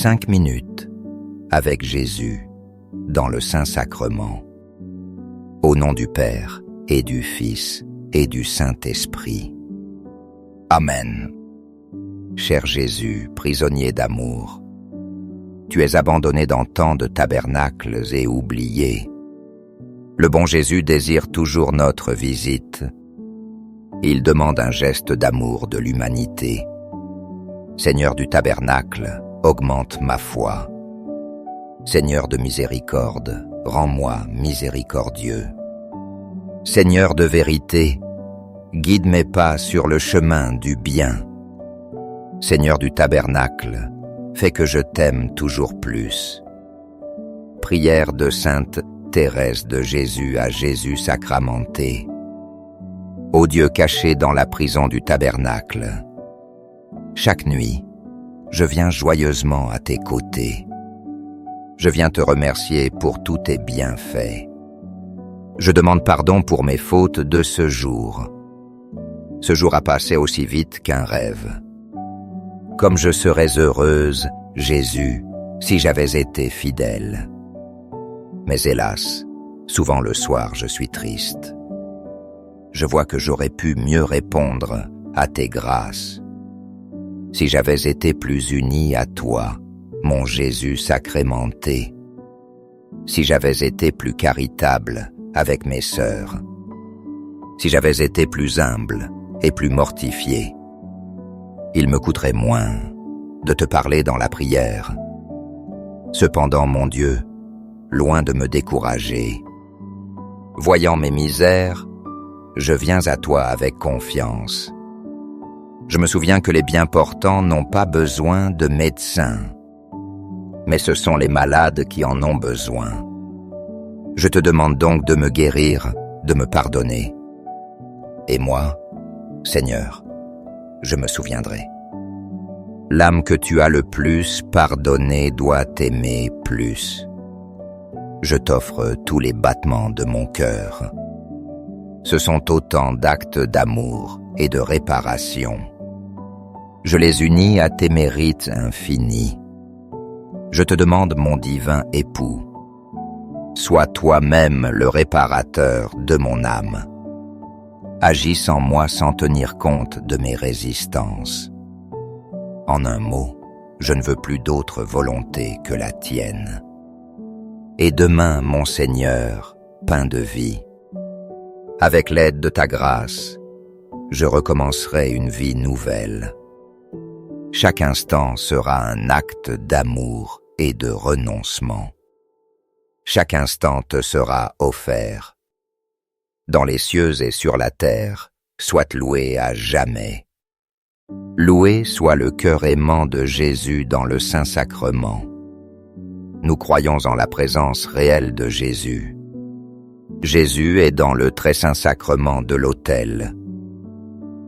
5 minutes avec Jésus dans le Saint-Sacrement. Au nom du Père et du Fils et du Saint-Esprit. Amen. Cher Jésus, prisonnier d'amour, tu es abandonné dans tant de tabernacles et oublié. Le bon Jésus désire toujours notre visite. Il demande un geste d'amour de l'humanité. Seigneur du tabernacle, augmente ma foi. Seigneur de miséricorde, rends-moi miséricordieux. Seigneur de vérité, guide mes pas sur le chemin du bien. Seigneur du tabernacle, fais que je t'aime toujours plus. Prière de Sainte Thérèse de Jésus à Jésus sacramenté. Ô Dieu caché dans la prison du tabernacle, chaque nuit, je viens joyeusement à tes côtés. Je viens te remercier pour tous tes bienfaits. Je demande pardon pour mes fautes de ce jour. Ce jour a passé aussi vite qu'un rêve. Comme je serais heureuse, Jésus, si j'avais été fidèle. Mais hélas, souvent le soir je suis triste. Je vois que j'aurais pu mieux répondre à tes grâces. Si j'avais été plus unie à toi, mon Jésus sacramenté. Si j'avais été plus caritable avec mes sœurs. Si j'avais été plus humble et plus mortifié. Il me coûterait moins de te parler dans la prière. Cependant, mon Dieu, loin de me décourager, voyant mes misères, je viens à toi avec confiance. Je me souviens que les bien portants n'ont pas besoin de médecins, mais ce sont les malades qui en ont besoin. Je te demande donc de me guérir, de me pardonner. Et moi, Seigneur, je me souviendrai. L'âme que tu as le plus pardonnée doit t'aimer plus. Je t'offre tous les battements de mon cœur. Ce sont autant d'actes d'amour et de réparation. Je les unis à tes mérites infinis. Je te demande, mon divin époux, sois toi-même le réparateur de mon âme. Agis en moi sans tenir compte de mes résistances. En un mot, je ne veux plus d'autre volonté que la tienne. Et demain, mon Seigneur, pain de vie, avec l'aide de ta grâce, je recommencerai une vie nouvelle. Chaque instant sera un acte d'amour et de renoncement. Chaque instant te sera offert. Dans les cieux et sur la terre, sois loué à jamais. Loué soit le cœur aimant de Jésus dans le Saint-Sacrement. Nous croyons en la présence réelle de Jésus. Jésus est dans le très saint sacrement de l'autel.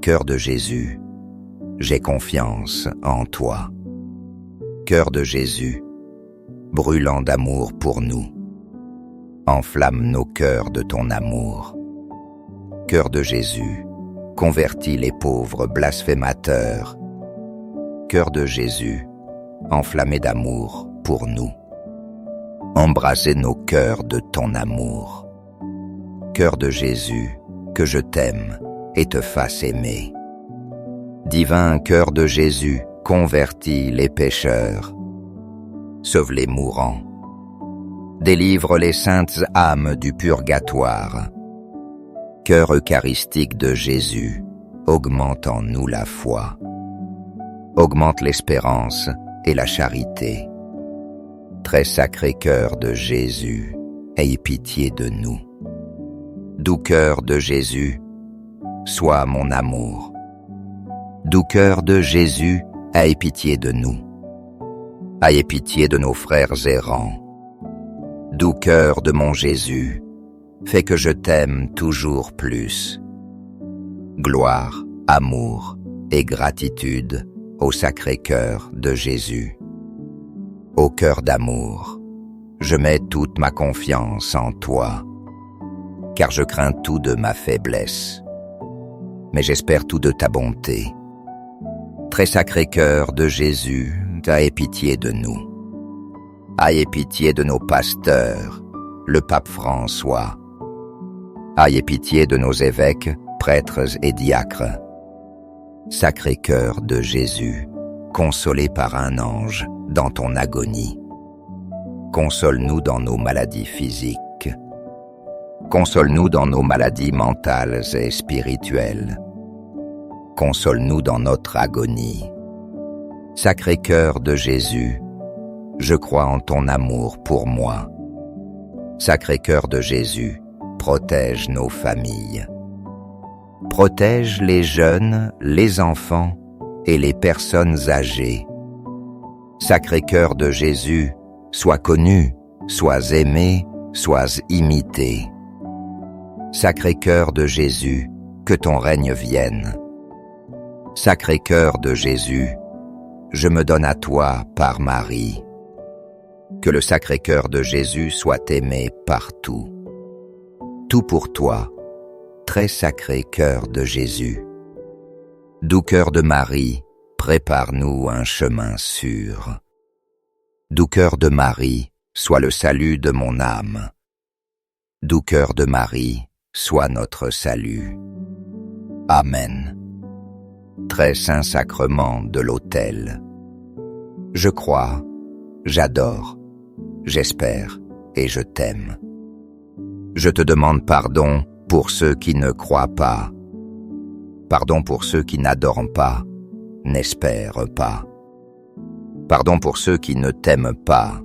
Cœur de Jésus, j'ai confiance en toi. Cœur de Jésus, brûlant d'amour pour nous, enflamme nos cœurs de ton amour. Cœur de Jésus, convertis les pauvres blasphémateurs. Cœur de Jésus, enflammé d'amour pour nous. Embrasez nos cœurs de ton amour. Cœur de Jésus, que je t'aime et te fasse aimer. Divin cœur de Jésus, convertis les pécheurs. Sauve les mourants. Délivre les saintes âmes du purgatoire. Cœur eucharistique de Jésus, augmente en nous la foi. Augmente l'espérance et la charité. Très sacré cœur de Jésus, aie pitié de nous. Doux cœur de Jésus, sois mon amour. Doux cœur de Jésus, aie pitié de nous. Aie pitié de nos frères errants. Doux cœur de mon Jésus, fais que je t'aime toujours plus. Gloire, amour et gratitude au sacré cœur de Jésus. Ô cœur d'amour, je mets toute ma confiance en toi, car je crains tout de ma faiblesse, mais j'espère tout de ta bonté. Très sacré cœur de Jésus, aie pitié de nous. Ayez pitié de nos pasteurs, le pape François. Ayez pitié de nos évêques, prêtres et diacres. Sacré-Cœur de Jésus, consolé par un ange dans ton agonie. Console-nous dans nos maladies physiques. Console-nous dans nos maladies mentales et spirituelles. Console-nous dans notre agonie. Sacré-Cœur de Jésus, je crois en ton amour pour moi. Sacré-Cœur de Jésus, protège nos familles. Protège les jeunes, les enfants et les personnes âgées. Sacré-Cœur de Jésus, sois connu, sois aimé, sois imité. Sacré-Cœur de Jésus, que ton règne vienne. Sacré-Cœur de Jésus, je me donne à toi par Marie. Que le Sacré-Cœur de Jésus soit aimé partout. Tout pour toi, très sacré cœur de Jésus. Doux cœur de Marie, prépare-nous un chemin sûr. Doux cœur de Marie, sois le salut de mon âme. Doux cœur de Marie, sois notre salut. Amen. Très saint sacrement de l'autel. Je crois, j'adore, j'espère et je t'aime. Je te demande pardon pour ceux qui ne croient pas. Pardon pour ceux qui n'adorent pas, n'espèrent pas. Pardon pour ceux qui ne t'aiment pas,